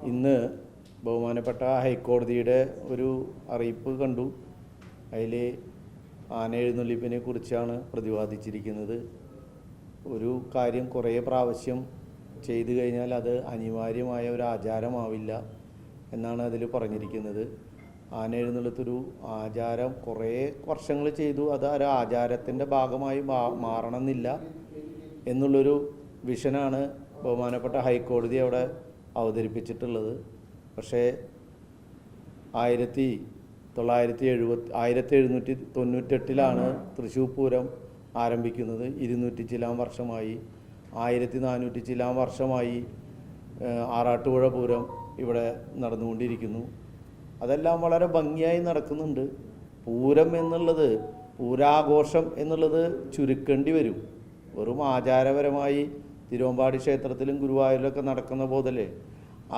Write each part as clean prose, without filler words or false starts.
ഇന്ന് ബഹുമാനപ്പെട്ട ഹൈക്കോടതിയുടെ ഒരു അറിയിപ്പ് കണ്ടു. അതിൽ ആന എഴുന്നള്ളിപ്പിനെ കുറിച്ചാണ് പ്രതിപാദിച്ചിരിക്കുന്നത്. ഒരു കാര്യം കുറേ പ്രാവശ്യം ചെയ്തു കഴിഞ്ഞാൽ അത് അനിവാര്യമായ ഒരു ആചാരമാവില്ല എന്നാണ് അതിൽ പറഞ്ഞിരിക്കുന്നത്. ആന എഴുന്നള്ളത്തൊരു ആചാരം കുറേ വർഷങ്ങൾ ചെയ്തു, അത് ഒരു ആചാരത്തിൻ്റെ ഭാഗമായി മാറണമെന്നില്ല എന്നുള്ളൊരു വിഷനാണ് ബഹുമാനപ്പെട്ട ഹൈക്കോടതി അവിടെ അവതരിപ്പിച്ചിട്ടുള്ളത്. പക്ഷേ 1798 തൃശ്ശൂർ പൂരം ആരംഭിക്കുന്നത്. 200 ചിലാം വർഷമായി. 1400 ചിലാം വർഷമായി ആറാട്ടുപുഴ പൂരം ഇവിടെ നടന്നുകൊണ്ടിരിക്കുന്നു. അതെല്ലാം വളരെ ഭംഗിയായി നടക്കുന്നുണ്ട്. പൂരം എന്നുള്ളത്, പൂരാഘോഷം എന്നുള്ളത് ചുരുക്കേണ്ടി വരും. വെറും ആചാരപരമായി തിരുവമ്പാടി ക്ഷേത്രത്തിലും ഗുരുവായൂരിലൊക്കെ നടക്കുന്ന പോലല്ലേ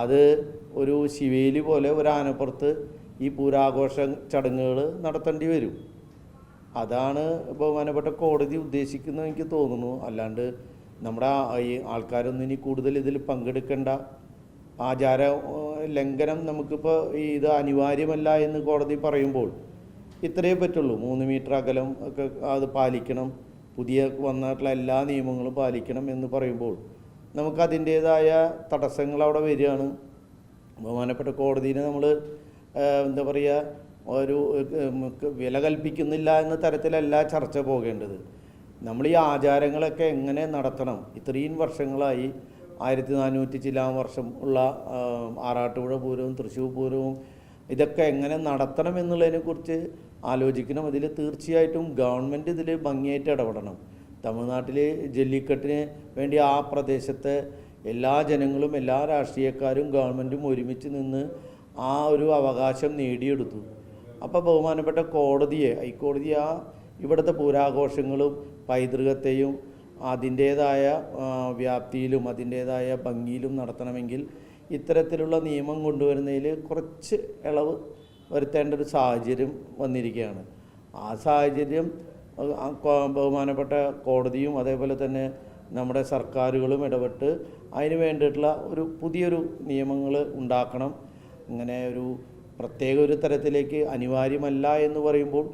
അത് ഒരു ശിവേലി പോലെ ഒരു ആനപ്പുറത്ത് ഈ പൂരാഘോഷ ചടങ്ങുകൾ നടത്തേണ്ടി വരും. അതാണ് ബഹുമാനപ്പെട്ട കോടതി ഉദ്ദേശിക്കുന്നത് എനിക്ക് തോന്നുന്നു. അല്ലാണ്ട് നമ്മുടെ ഈ ആൾക്കാരൊന്നും ഇനി കൂടുതൽ ഇതിൽ പങ്കെടുക്കേണ്ട, ആചാര ലംഘനം നമുക്കിപ്പോൾ ഇത് അനിവാര്യമല്ല എന്ന് കോടതി പറയുമ്പോൾ ഇത്രയേ പറ്റുള്ളൂ. 3 മീറ്റർ അകലം ഒക്കെ അത് പാലിക്കണം, പുതിയ വന്നിട്ടുള്ള എല്ലാ നിയമങ്ങളും പാലിക്കണം എന്ന് പറയുമ്പോൾ നമുക്കതിൻ്റേതായ തടസ്സങ്ങൾ അവിടെ വരികയാണ്. ബഹുമാനപ്പെട്ട കോടതിനെ നമ്മൾ എന്താ പറയുക, ഒരു വില കൽപ്പിക്കുന്നില്ല എന്ന തരത്തിലല്ല ചർച്ച പോകേണ്ടത്. നമ്മൾ ഈ ആചാരങ്ങളൊക്കെ എങ്ങനെ നടത്തണം, ഇത്രയും വർഷങ്ങളായി 1400 ചിലാം വർഷം ഉള്ള ആറാട്ടുപുഴ പൂരവും തൃശ്ശൂർ പൂരവും ഇതൊക്കെ എങ്ങനെ നടത്തണം എന്നുള്ളതിനെക്കുറിച്ച് ആലോചിക്കണം. ഇതിൽ തീർച്ചയായിട്ടും ഗവൺമെൻറ് ഇതിൽ ഭംഗിയായിട്ട് ഇടപെടണം. തമിഴ്നാട്ടിൽ ജല്ലിക്കെട്ടിന് വേണ്ടി ആ പ്രദേശത്തെ എല്ലാ ജനങ്ങളും എല്ലാ രാഷ്ട്രീയക്കാരും ഗവൺമെൻറ്റും ഒരുമിച്ച് നിന്ന് ആ ഒരു അവകാശം നേടിയെടുത്തു. അപ്പോൾ ബഹുമാനപ്പെട്ട കോടതിയെ, ഹൈക്കോടതി ഇവിടുത്തെ പൂരാഘോഷങ്ങളും പൈതൃകത്തെയും അതിൻ്റേതായ വ്യാപ്തിയിലും അതിൻ്റേതായ ഭംഗിയിലും നടത്തണമെങ്കിൽ ഇത്തരത്തിലുള്ള നിയമം കൊണ്ടുവരുന്നതിൽ കുറച്ച് ഇളവ് വരുത്തേണ്ട ഒരു സാഹചര്യം വന്നിരിക്കുകയാണ്. ആ സാഹചര്യം ബഹുമാനപ്പെട്ട കോടതിയും അതേപോലെ തന്നെ നമ്മുടെ സർക്കാരുകളും ഇടപെട്ട് അതിന് വേണ്ടിയിട്ടുള്ള ഒരു പുതിയൊരു നിയമങ്ങൾ ഉണ്ടാക്കണം. ഇങ്ങനെ ഒരു പ്രത്യേക ഒരു തരത്തിലേക്ക് അനിവാര്യമല്ല എന്ന് പറയുമ്പോൾ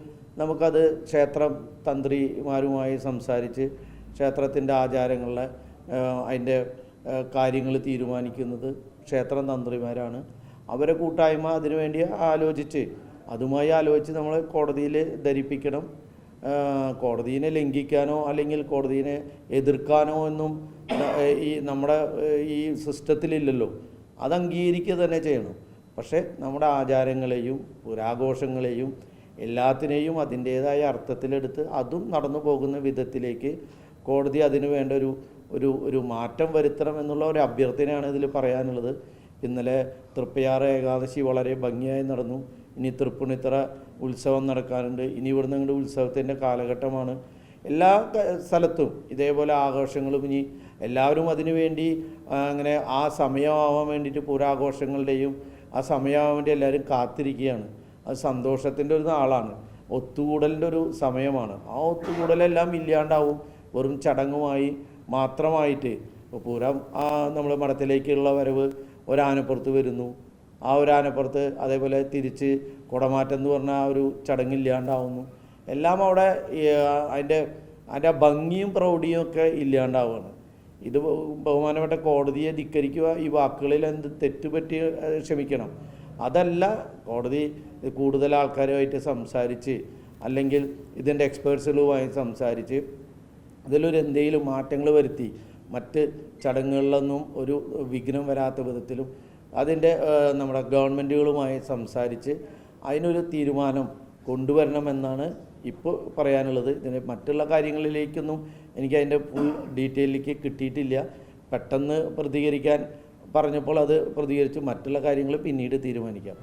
നമുക്കത് ക്ഷേത്രം തന്ത്രിമാരുമായി സംസാരിച്ച് ക്ഷേത്രത്തിൻ്റെ ആചാരങ്ങളെ അതിൻ്റെ കാര്യങ്ങൾ തീരുമാനിക്കുന്നത് ക്ഷേത്രം തന്ത്രിമാരാണ്. അവരെ കൂട്ടായ്മ അതിനുവേണ്ടി അതുമായി ആലോചിച്ച് നമ്മൾ കോടതിയിൽ ധരിപ്പിക്കണം. കോടതിയെ ലംഘിക്കാനോ അല്ലെങ്കിൽ കോടതിയെ എതിർക്കാനോ ഒന്നും നമ്മുടെ ഈ സിസ്റ്റത്തിലില്ലല്ലോ. അത് അംഗീകരിക്കുക തന്നെ ചെയ്യണം. പക്ഷേ നമ്മുടെ ആചാരങ്ങളെയും പുരാഘോഷങ്ങളെയും എല്ലാത്തിനെയും അതിൻ്റേതായ അർത്ഥത്തിലെടുത്ത് അതും നടന്നു പോകുന്ന വിധത്തിലേക്ക് കോടതി അതിനു വേണ്ട ഒരു മാറ്റം വരുത്തണം എന്നുള്ള ഒരു അഭ്യർത്ഥനയാണ് ഇതിൽ പറയാനുള്ളത്. ഇന്നലെ തൃപ്പയാറ് ഏകാദശി വളരെ ഭംഗിയായി നടന്നു. ഇനി തൃപ്പൂണിത്തറ ഉത്സവം നടക്കാനുണ്ട്. ഇനി ഇവിടുന്ന് അങ്ങോട്ട് ഉത്സവത്തിൻ്റെ കാലഘട്ടമാണ്. എല്ലാ സ്ഥലത്തും ഇതേപോലെ ആഘോഷങ്ങളും ഇനി എല്ലാവരും അതിനു വേണ്ടി അങ്ങനെ ആ സമയമാവാൻ വേണ്ടിയിട്ട് പൂരാഘോഷങ്ങളുടെയും ആ സമയമാവാൻ വേണ്ടി എല്ലാവരും കാത്തിരിക്കുകയാണ്. അത് സന്തോഷത്തിൻ്റെ ഒരു നാളാണ്, ഒത്തുകൂടലിൻ്റെ ഒരു സമയമാണ്. ആ ഒത്തുകൂടലെല്ലാം ഇല്ലാണ്ടാവും. വെറും ചടങ്ങുമായി മാത്രമായിട്ട് പൂരം നമ്മൾ മഠത്തിലേക്കുള്ള വരവ് ഒരാനപ്പുറത്ത് വരുന്നു, ആ ഒരാനപ്പുറത്ത് അതേപോലെ തിരിച്ച് കുടമാറ്റം എന്ന് പറഞ്ഞാൽ ആ ഒരു ചടങ്ങില്ലാണ്ടാവുന്നു. എല്ലാം അവിടെ അതിൻ്റെ ഭംഗിയും പ്രൗഢിയും ഒക്കെ ഇല്ലാണ്ടാവുകയാണ്. ഇത് ബഹുമാനപ്പെട്ട കോടതിയെ ധിക്കരിക്കുക. ഈ വാക്കുകളിൽ എന്ത് തെറ്റുപറ്റി ക്ഷമിക്കണം. അതല്ല, കോടതി കൂടുതൽ ആൾക്കാരുമായിട്ട് സംസാരിച്ച് അല്ലെങ്കിൽ ഇതിൻ്റെ എക്സ്പേർട്സുകളുമായി സംസാരിച്ച് ഇതിലൊരു എന്തെങ്കിലും മാറ്റങ്ങൾ വരുത്തി മറ്റ് ചടങ്ങുകളിലൊന്നും ഒരു വിഘ്നം വരാത്ത വിധത്തിലും അതിൻ്റെ നമ്മുടെ ഗവൺമെൻറ്റുകളുമായി സംസാരിച്ച് അതിനൊരു തീരുമാനം കൊണ്ടുവരണമെന്നാണ് ഇപ്പോൾ പറയാനുള്ളത്. ഇതിന് മറ്റുള്ള കാര്യങ്ങളിലേക്കൊന്നും എനിക്ക് അതിൻ്റെ ഫുൾ ഡീറ്റെയിലേക്ക് കിട്ടിയിട്ടില്ല. പെട്ടെന്ന് പ്രതികരിക്കാൻ പറഞ്ഞപ്പോൾ അത് പ്രതികരിച്ചു. മറ്റുള്ള കാര്യങ്ങൾ പിന്നീട് തീരുമാനിക്കാം.